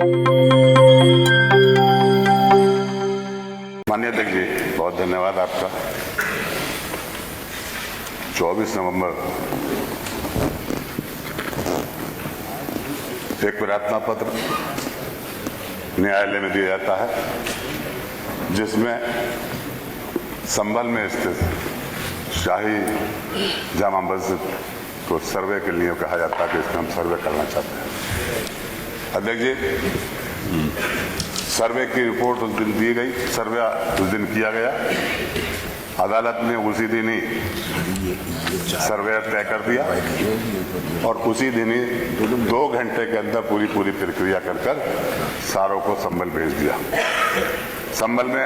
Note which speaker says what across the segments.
Speaker 1: माननीय अध्यक्ष जी, बहुत धन्यवाद आपका। 24 नवंबर एक प्रार्थना पत्र न्यायालय में दिया जाता है, जिसमें संभल में स्थित शाही जामा मस्जिद को सर्वे के लिए कहा जाता है कि इसमें हम सर्वे करना चाहते हैं। अध्यक्ष जी, सर्वे की रिपोर्ट उस दिन दी गई, सर्वे उस दिन किया गया। अदालत ने उसी दिन ही सर्वे तय कर दिया और उसी दिन ही 2 घंटे के अंदर पूरी प्रक्रिया कर सारों को संभल भेज दिया। संभल में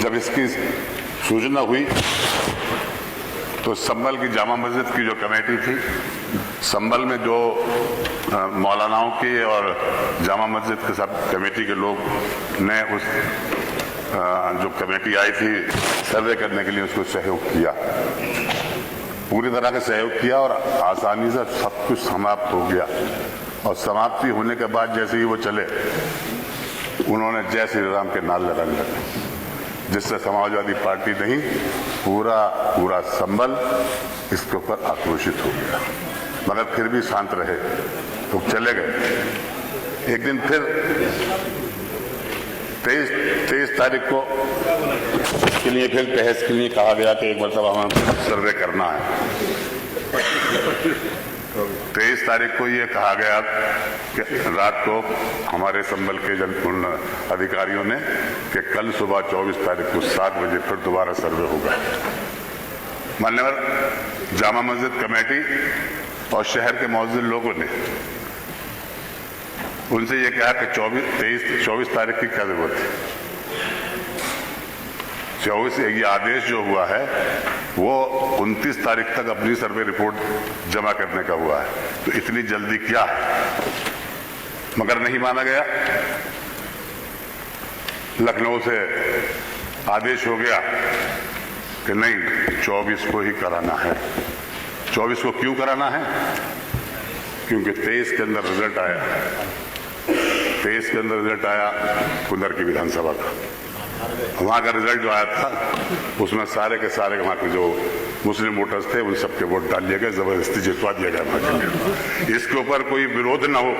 Speaker 1: जब इसकी सूचना हुई तो संभल की जामा मस्जिद की जो कमेटी थी, संभल में जो मौलानाओं की और जामा मस्जिद के सब कमेटी के लोग ने उस जो कमेटी आई थी सर्वे करने के लिए उसको सहयोग किया, पूरी तरह का सहयोग किया और आसानी से सब कुछ समाप्त हो गया। और समाप्ति होने के बाद जैसे ही वो चले, उन्होंने जय श्री राम के नारे लगाने लगे, जिससे समाजवादी पार्टी नहीं पूरा संभल इसके ऊपर आक्रोशित हो गया, मगर फिर भी शांत रहे तो चले गए। एक दिन फिर 23 तारीख को के लिए फिर बहस के लिए कहा गया कि एक मरतबा हमें सर्वे करना है। 23 तारीख को ये कहा गया कि रात को हमारे संभल के जनपूर्ण अधिकारियों ने कि कल सुबह 24 तारीख को 7 बजे फिर दोबारा सर्वे होगा। मान्यवर जामा मस्जिद कमेटी और शहर के मौजूद लोगों ने उनसे ये कहा कि 24 तारीख की क्या जरूरत है। 24 ये आदेश जो हुआ है वो 29 तारीख तक अपनी सर्वे रिपोर्ट जमा करने का हुआ है, तो इतनी जल्दी क्या है। मगर नहीं माना गया। लखनऊ से आदेश हो गया कि नहीं, 24 को ही कराना है। 24 को क्यों कराना है? क्योंकि 23 के अंदर रिजल्ट आया। 23 के अंदर रिजल्ट आया कुंदर की विधानसभा का। वहां का रिजल्ट जो आया था उसमें सारे के सारे वहां के जो मुस्लिम वोटर्स थे उन सबके वोट डाल दिए गए, जबरदस्ती जितवा दिया गया वहां के। इसके ऊपर कोई विरोध न हो,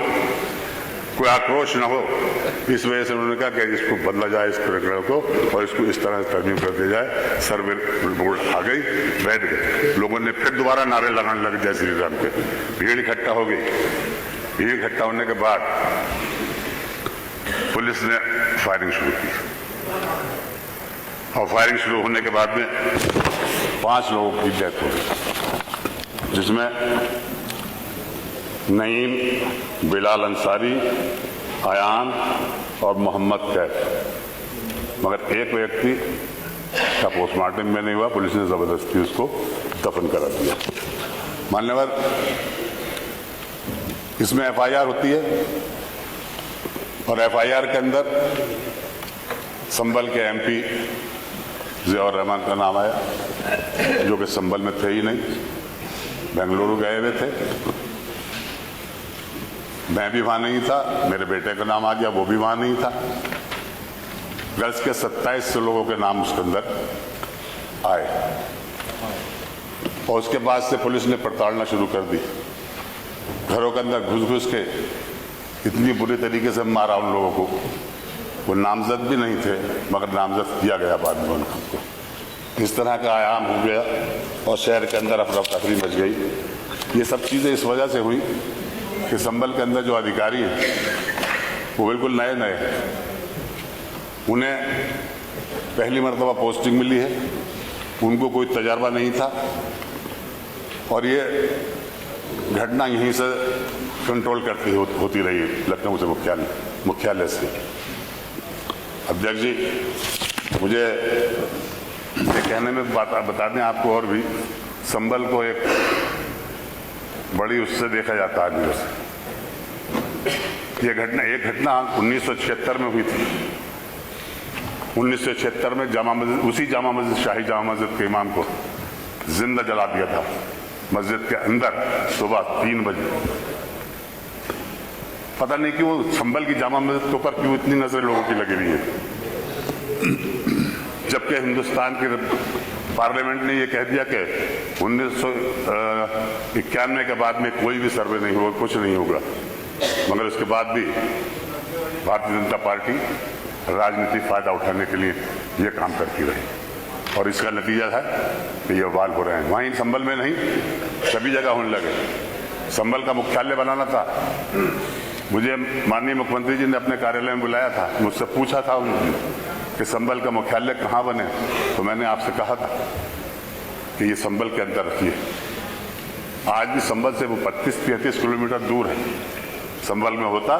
Speaker 1: कोई आक्रोश न हो, इस वजह से उन्होंने कहा कि इसको बदला जाए, इस प्रकरण को, और इसको इस तरह से तरमीम कर दिया जाए। सर्वे रिपोर्ट आ गई, बैठ गए। लोगों ने फिर दोबारा नारे लगाने लगे जय श्री राम के। भीड़ इकट्ठा हो गई। भीड़ इकट्ठा होने के बाद पुलिस ने फायरिंग शुरू की और फायरिंग शुरू होने के बाद में 5 लोगों की डेथ हो गई, जिसमें नईम, बिलाल अंसारी, आयान और मोहम्मद कैफ। मगर एक व्यक्ति का पोस्टमार्टम में नहीं हुआ, पुलिस ने जबरदस्ती उसको दफन करा दिया। मान्यवर, इसमें FIR होती है और FIR के अंदर संभल के MP ज़ियाउर रहमान का नाम आया, जो कि संभल में थे ही नहीं, बेंगलुरु गए हुए थे। मैं भी वहां नहीं था, मेरे बेटे का नाम आ गया, वो भी वहां नहीं था। गर्ल्स के 27 लोगों के नाम उसके अंदर आए और उसके बाद से पुलिस ने पड़तालना शुरू कर दी। घरों के अंदर घुस के इतनी बुरी तरीके से मारा उन लोगों को। वो नामजद भी नहीं थे, मगर नामजद किया गया बाद में उनको। इस तरह का आयाम हो गया और शहर के अंदर अफरा तफरी मच गई। ये सब चीज़ें इस वजह से हुई कि संभल के अंदर जो अधिकारी हैं वो बिल्कुल नए हैं। उन्हें पहली मरतबा पोस्टिंग मिली है, उनको कोई तजर्बा नहीं था और ये घटना यहीं से कंट्रोल करती होती रही लखनऊ से मुख्यालय से। अध्यक्ष जी, मुझे ये कहने में बता दें आपको और भी, संभल को एक बड़ी उससे देखा जाता है आदमियों से। ये घटना 1976 में हुई थी। 1976 में उसी जामा मस्जिद, शाही जामा मस्जिद के इमाम को जिंदा जला दिया था मस्जिद के अंदर सुबह 3 बजे। पता नहीं क्यों संभल की जामा मस्जिद के ऊपर क्यों इतनी नजरें लोगों की लगी हुई है, जबकि हिंदुस्तान के पार्लियामेंट ने ये कह दिया कि 1991 के बाद में कोई भी सर्वे नहीं होगा, कुछ नहीं होगा। मगर उसके बाद भी भारतीय जनता पार्टी राजनीतिक फायदा उठाने के लिए ये काम करती रही और इसका नतीजा है कि ये वाल हो रहे हैं। वहीं संभल में नहीं, सभी जगह होने लगे। संभल का मुख्यालय बनाना था, मुझे माननीय मुख्यमंत्री जी ने अपने कार्यालय में बुलाया था, मुझसे पूछा था उन्होंने कि संभल का मुख्यालय कहाँ बने, तो मैंने आपसे कहा था कि ये संभल के अंदर रखिए। आज भी संभल से वो 32-33 किलोमीटर दूर है। संभल में होता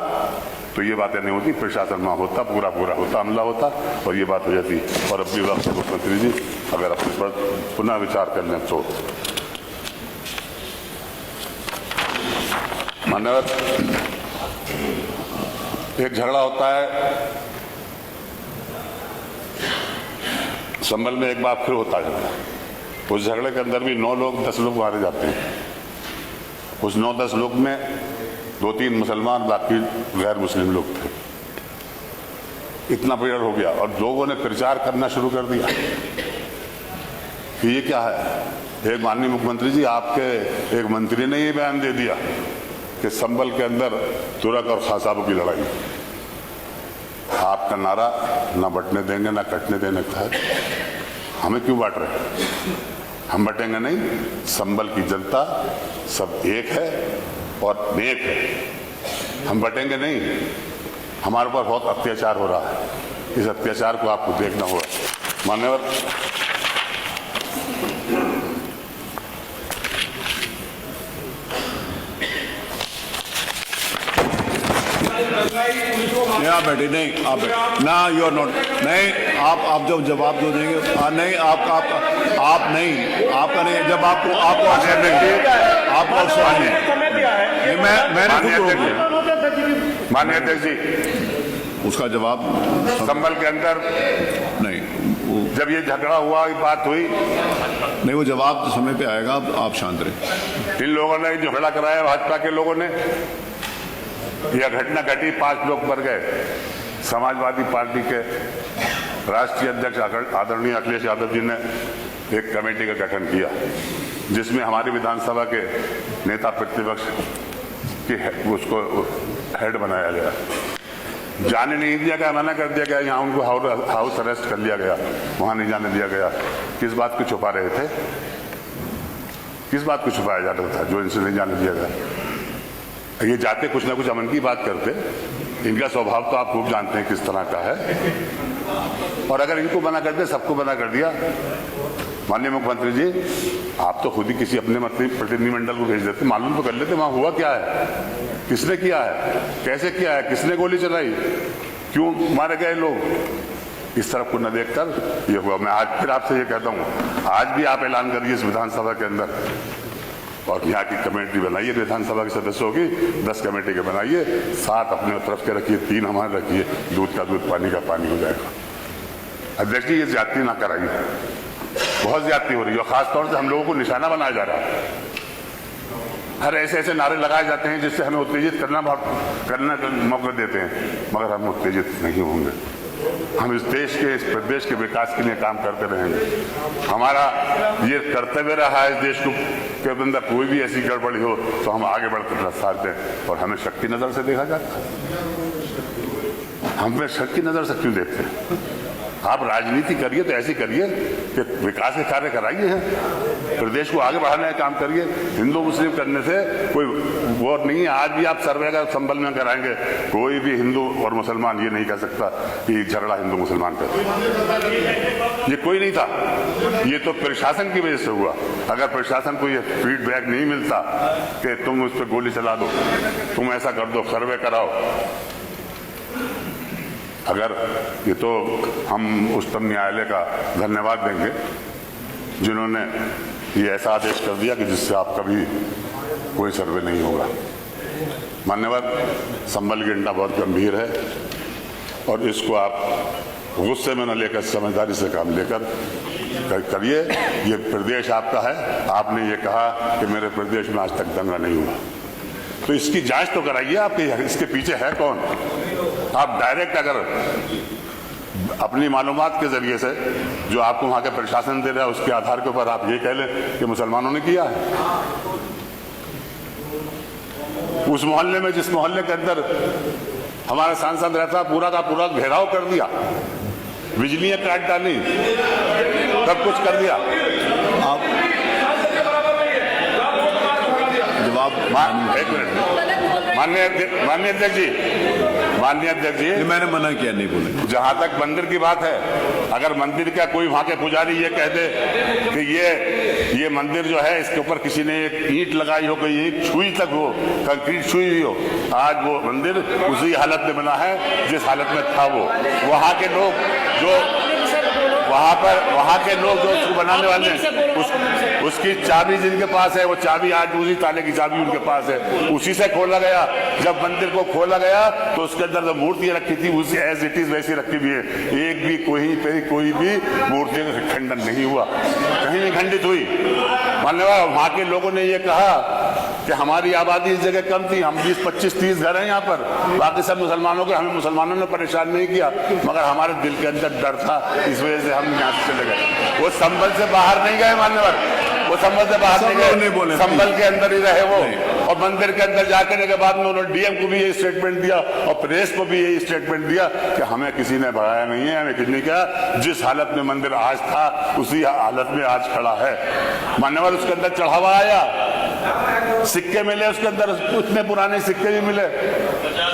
Speaker 1: तो ये बातें नहीं होती, प्रशासन में होता, पूरा होता, हमला होता और ये बात हो जाती। और अपनी वक्त मुख्यमंत्री जी अगर अपने पर पुनः विचार कर लें तो मान्यवर, एक झगड़ा होता है संभल में, एक बार फिर होता है झगड़ा। उस झगड़े के अंदर भी 9 लोग 10 लोग मारे जाते हैं। उस 9-10 लोग में 2-3 मुसलमान, बाकी गैर मुस्लिम लोग थे। इतना पीड़न हो गया और लोगों ने प्रचार करना शुरू कर दिया कि ये क्या है। एक माननीय मुख्यमंत्री जी, आपके एक मंत्री ने ये बयान दे दिया कि संभल के अंदर तुरक और खासाबों की लड़ाई। आपका नारा ना बंटने देंगे ना कटने देने का है। हमें क्यों बांट रहे हैं? हम बटेंगे नहीं। संभल की जनता सब एक है और नेक है, हम बटेंगे नहीं। हमारे ऊपर बहुत अत्याचार हो रहा है, इस अत्याचार को आपको देखना होगा। मान्यवर,
Speaker 2: आप बैठे नहीं, आप ना, यू आर नॉट, नहीं, आप जब जवाब दो देंगे, नहीं, आप नहीं, आपका नहीं, जब आपको अवसर देंगे, आपको अवसर नहीं,
Speaker 1: माननीय अध्यक्ष जी,
Speaker 2: उसका जवाब
Speaker 1: संभल के अंदर
Speaker 2: नहीं,
Speaker 1: जब ये झगड़ा हुआ, ये बात हुई
Speaker 2: नहीं, वो जवाब समय पे आएगा, आप शांत रहे।
Speaker 1: इन लोगों ने झगड़ा कराया, भाजपा के लोगों ने, यह घटना घटी, 5 लोग मर गए। समाजवादी पार्टी के राष्ट्रीय अध्यक्ष आदरणीय अखिलेश यादव जी ने एक कमेटी का गठन किया, जिसमें हमारी विधानसभा के नेता प्रतिपक्ष की उसको हेड बनाया गया। जाने नहीं दिया गया, मना कर दिया गया, यहाँ उनको हाउस अरेस्ट कर लिया गया, वहां नहीं जाने दिया गया। किस बात को छुपा रहे थे? किस बात को छुपाया जा रहा था जो इनसे नहीं जाने दिया गया? ये जाते कुछ ना कुछ अमन की बात करते। इनका स्वभाव तो आप खूब जानते हैं किस तरह का है। और अगर इनको मना कर दे, सबको मना कर दिया। माननीय मुख्यमंत्री जी, आप तो खुद ही किसी अपने प्रतिनिधिमंडल को भेज देते, मालूम तो कर लेते वहां हुआ क्या है, किसने किया है, कैसे किया है, किसने गोली चलाई, क्यों मारे गए लोग। इस तरफ को न देखकर ये हुआ। मैं आज फिर आपसे ये कहता हूँ, आज भी आप ऐलान करिए इस विधानसभा के अंदर और यहाँ की कमेटी बनाइए, विधानसभा के सदस्यों की 10 कमेटी के बनाइए, 7 अपने तरफ के रखिए, 3 हमारे रखिए, दूध का दूध, पानी का पानी हो जाएगा। अध्यक्ष जी, ये ज्यादती ना कराइए, बहुत ज्यादती हो रही है और खासतौर से हम लोगों को निशाना बनाया जा रहा है। हर ऐसे नारे लगाए जाते हैं जिससे हमें उत्तेजित करने का मौका देते हैं, मगर हम उत्तेजित नहीं होंगे। हम इस देश के, इस प्रदेश के विकास के लिए काम करते रहेंगे। हमारा ये कर्तव्य रहा है, इस देश को के अंदर कोई भी ऐसी गड़बड़ी हो तो हम आगे बढ़कर साथ दें। और हमें शक की नजर से देखा जाता है, हमें शक की नजर से क्यों देखते हैं? आप राजनीति करिए तो ऐसी करिए कि विकास के कार्य कराइए हैं, प्रदेश को आगे बढ़ाने का काम करिए। हिंदू मुस्लिम करने से कोई वो नहीं है। आज भी आप सर्वे का संभल में कराएंगे, कोई भी हिंदू और मुसलमान ये नहीं कह सकता कि झगड़ा हिंदू मुसलमान का, ये कोई नहीं था। ये तो प्रशासन की वजह से हुआ। अगर प्रशासन को ये फीडबैक नहीं मिलता कि तुम उस पर गोली चला दो, तुम ऐसा कर दो, सर्वे कराओ, अगर ये तो हम उच्चतम न्यायालय का धन्यवाद देंगे जिन्होंने ये ऐसा आदेश कर दिया कि जिससे आपका भी कोई सर्वे नहीं होगा। मान्यवर, संभल की घटना बहुत गंभीर है और इसको आप गुस्से में न लेकर समझदारी से काम लेकर करिए। ये प्रदेश आपका है, आपने ये कहा कि मेरे प्रदेश में आज तक दंगा नहीं हुआ। तो इसकी जांच तो कराइए, आपके इसके पीछे है कौन। आप डायरेक्ट अगर अपनी मालूमात के जरिए से जो आपको वहां के प्रशासन दे रहा है उसके आधार के ऊपर आप ये कह लें कि मुसलमानों ने किया है। उस मोहल्ले में, जिस मोहल्ले के अंदर हमारा सांसद रहता, पूरा का पूरा घेराव कर दिया, बिजलियां काट डाली, सब कुछ कर दिया।
Speaker 2: आप जवाब
Speaker 1: एक मिनट, माननीय अध्यक्ष जी,
Speaker 2: मैंने मना किया नहीं बोले।
Speaker 1: जहां तक मंदिर की बात है, अगर मंदिर का कोई वहां के पुजारी ये कह दे कि ये मंदिर जो है इसके ऊपर किसी ने एक ईंट लगाई हो, कोई ईंट छुई तक हो, कंक्रीट छुई हुई हो, आज वो मंदिर उसी हालत में बना है जिस हालत में था वो। वहां के लोग जो वहां के लोग जो उसको बनाने वाले हैं, उसकी चाबी जिनके पास है, वो चाबी आज उसी ताले की चाबी उनके पास है, उसी से खोला गया। जब मंदिर को खोला गया तो उसके अंदर जो मूर्तियां रखी थी उसी एज इट इज वैसी रखी हुई है। एक भी कोई भी मूर्तियों का खंडन नहीं हुआ, कहीं नहीं खंडित हुई। मान्यवर, वहां के लोगों ने ये कहा कि हमारी आबादी इस जगह कम थी, हम 20, 25, 30 घर हैं यहाँ पर, बाकी सब मुसलमानों के, हमें मुसलमानों ने परेशान नहीं किया, मगर हमारे दिल के अंदर डर था, इस वजह से हम यहाँ से चले गए। वो संभल से बाहर नहीं गए मान्यवर, वो संभल से बाहर नहीं गए, संभल के अंदर ही रहे वो। और मंदिर के अंदर जाकर के बाद में उन्होंने डीएम को भी यही स्टेटमेंट दिया और प्रेस को भी यही स्टेटमेंट दिया कि हमें किसी ने भगाया नहीं है, हमें किसी ने कहा, जिस हालत में मंदिर आज था उसी हालत में आज खड़ा है। मान्यवर, उसके अंदर चढ़ावा आया, सिक्के मिले उसके अंदर, उतने पुराने सिक्के भी मिले,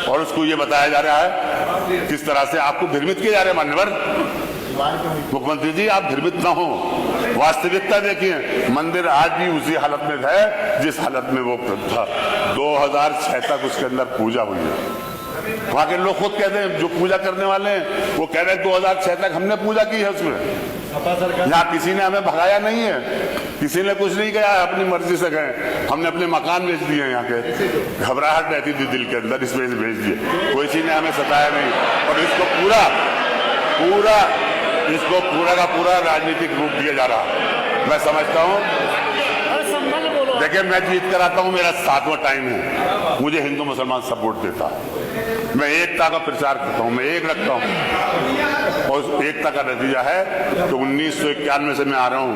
Speaker 1: और उसको ये बताया जा रहा है किस तरह से आपको भ्रमित किया जा रहा है। मान्यवर मुख्यमंत्री जी, आप भ्रमित ना हो, वास्तविकता देखिए, मंदिर आज भी उसी हालत में है जिस हालत में वो था। 2006 तक उसके अंदर पूजा हुई है। वहां के लोग खुद कहते हैं, जो पूजा करने वाले हैं वो कह रहे हैं 2006 तक हमने पूजा की है उसमें। यहाँ किसी ने हमें भगाया नहीं है, किसी ने कुछ नहीं किया, अपनी मर्जी से गए। हमने अपने मकान बेच दिए, यहाँ के घबराहट रहती थी दिल के अंदर, इस वजह से बेच दिए, कोई किसी ने हमें सताया नहीं। और इसको पूरा का पूरा राजनीतिक रूप दिया जा रहा है। मैं समझता हूँ, देखिए, मैं जीत कर आता हूँ, मेरा 7वां टाइम है, मुझे हिंदू मुसलमान सपोर्ट देता, मैं एकता का प्रचार करता हूँ, मैं एक रखता हूँ, और उस एकता का नतीजा है कि 1991 से मैं आ रहा हूँ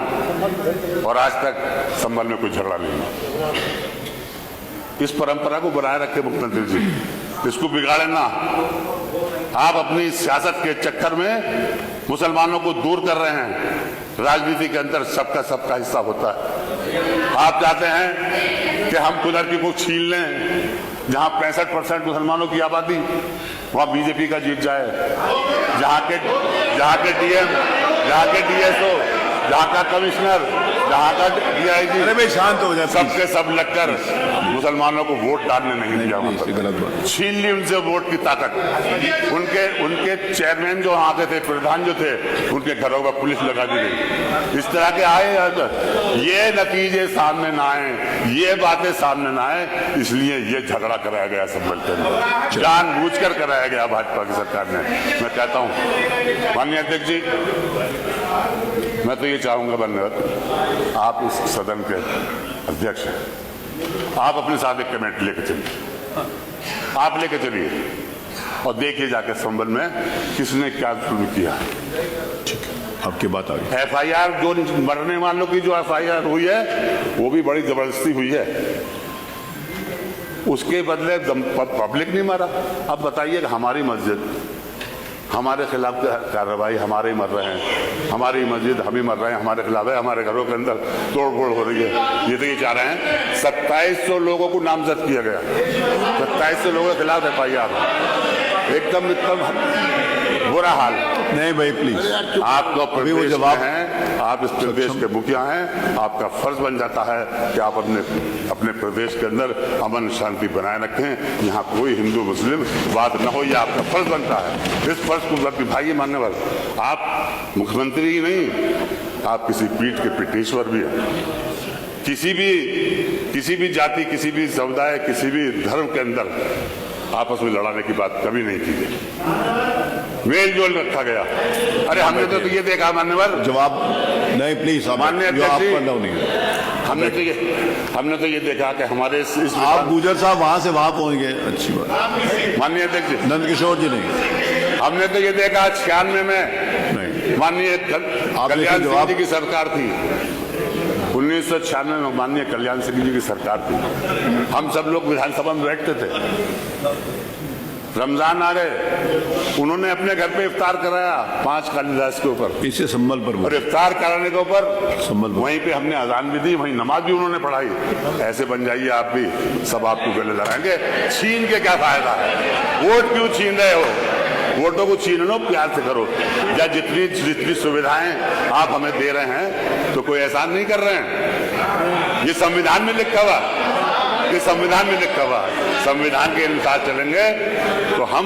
Speaker 1: और आज तक संभल में कोई झगड़ा नहीं। इस परंपरा को बनाए रखे मुख्यमंत्री जी, इसको बिगाड़े ना। आप अपनी सियासत के चक्कर में मुसलमानों को दूर कर रहे हैं। राजनीति के अंदर सबका हिस्सा होता है। आप चाहते हैं कि हम खुदर की को छीन लें, जहां 65% मुसलमानों की आबादी, वहां बीजेपी का जीत जाए, जहां के डीएम, जहां के डीएसओ, जहां का कमिश्नर, जहां का डीआईजी,
Speaker 2: अरे भाई शांत हो जाए,
Speaker 1: सबके सब लगकर मुसलमानों को वोट डालने नहीं दिया, छीन ली उनसे वोट की ताकत। उनके चेयरमैन जो वहां के थे, प्रधान जो थे, उनके घरों पर पुलिस लगा दी गई। इस तरह के आए, ये नतीजे सामने ना आए, ये बातें सामने ना आए, इसलिए ये झगड़ा कराया गया संभल के अंदर, जानबूझकर कराया गया भाजपा की सरकार ने। मैं कहता हूं माननीय अध्यक्ष जी, मैं तो ये चाहूंगा बनकर, आप इस सदन के अध्यक्ष हैं, आप अपने साथ एक कमेटी लेकर चलिए, आप लेकर चलिए और देखिए जाकर संभल में किसने क्या शुरू किया है।
Speaker 2: ठीक है, आपकी बात आ गई।
Speaker 1: FIR जो मरने वालों की जो FIR हुई है वो भी बड़ी जबरदस्ती हुई है, उसके बदले पब्लिक नहीं मरा। अब बताइए कि हमारी मस्जिद, हमारे खिलाफ कार्रवाई, हमारे ही मर रहे हैं, हमारी मस्जिद हम ही मर रहे हैं, हमारे खिलाफ है, हमारे घरों के अंदर तोड़-फोड़ हो रही है। ये तो ये चाह रहे हैं 2700 लोगों को नामजद किया गया, 2700 लोगों के खिलाफ FIR, एकदम बुरा हाल।
Speaker 2: नहीं भाई प्लीज,
Speaker 1: आप तो प्रदेश जवाब हैं, आप इस प्रदेश के मुखिया हैं, आपका फर्ज बन जाता है कि आप अपने प्रदेश के अंदर अमन शांति बनाए रखें, यहाँ कोई हिंदू मुस्लिम बात न हो, यह आपका फर्ज बनता है। इस फर्ज को निभाइए मान्यवर। आप मुख्यमंत्री ही नहीं, आप किसी पीठ के पीठेश्वर भी हैं। किसी भी जाति, किसी भी समुदाय, किसी भी धर्म के अंदर आपस में लड़ाने की बात कभी नहीं की गई, मेल जोल रखा गया। अरे हमने तो ये देखा मान्यवर,
Speaker 2: जवाब नहीं प्लीज,
Speaker 1: माननीय अध्यक्ष जी,
Speaker 2: नहीं
Speaker 1: हमने तो ये देखा कि हमारे इस
Speaker 2: आप गुजर साहब वहां से वहां पहुंच गए, अच्छी बात।
Speaker 1: माननीय अध्यक्ष जी,
Speaker 2: नंदकिशोर जी नहीं,
Speaker 1: हमने तो ये देखा 96 में
Speaker 2: नहीं,
Speaker 1: माननीय कल्याण सिंह
Speaker 2: जवाब-
Speaker 1: जी की सरकार थी। 1996 में माननीय कल्याण सिंह जी की सरकार थी। हम सब लोग विधानसभा में बैठते थे, रमजान आ रहे, उन्होंने अपने घर पे इफ्तार कराया 5 कालिदास के ऊपर,
Speaker 2: इसे संभल पर
Speaker 1: और इफ्तार कराने के ऊपर
Speaker 2: संभल
Speaker 1: वहीं पे हमने अजान भी दी, वहीं नमाज भी उन्होंने पढ़ाई। ऐसे बन जाइए आप भी, सब आपको गले लगाएंगे। छीन के क्या फायदा है? वोट क्यों छीन रहे हो? वोटों को छीन लो, प्यार से करो। या जितनी सुविधाएं आप हमें दे रहे हैं तो कोई एहसान नहीं कर रहे हैं। ये संविधान में लिखा हुआ, ये संविधान में लिखा हुआ है। संविधान के अनुसार चलेंगे तो हम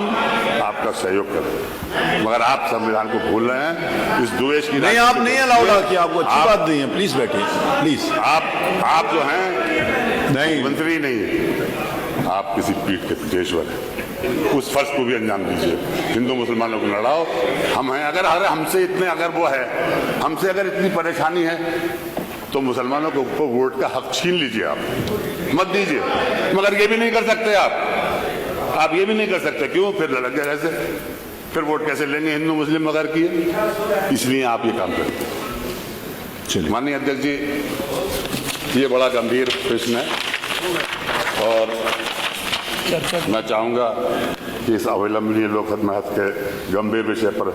Speaker 1: आपका सहयोग करेंगे, मगर आप संविधान को भूल रहे हैं। इस द्वेष की
Speaker 2: नहीं, आप नहीं अलाउड, कि आपको अच्छी बात नहीं है, प्लीज बैठिए प्लीज।
Speaker 1: आप जो हैं
Speaker 2: नहीं,
Speaker 1: मंत्री नहीं, आप किसी पीठ के पेशवर हैं। उस फर्ज को भी अंजाम दीजिए। हिंदू मुसलमानों को लड़ाओ, हम हैं। अगर हमसे इतने अगर वो है, हमसे अगर इतनी परेशानी है तो मुसलमानों को वोट का हक छीन लीजिए, आप मत दीजिए। मगर ये भी नहीं कर सकते आप ये भी नहीं कर सकते। क्यों? फिर लड़क गए ऐसे, फिर वोट कैसे लेंगे हिंदू मुस्लिम अगर किए? इसलिए आप ये काम करें।
Speaker 2: चलिए।
Speaker 1: माननीय अध्यक्ष जी, ये बड़ा गंभीर प्रश्न है और मैं चाहूंगा कि इस अविलंबनीय लोकहित के गंभीर विषय पर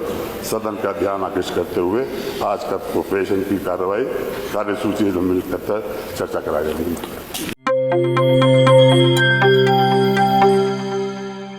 Speaker 1: सदन का ध्यान आकृष्ट करते हुए आज का प्रोफेशन की कार्यवाही कार्यसूची में मिलकर चर्चा कराई जाएगी।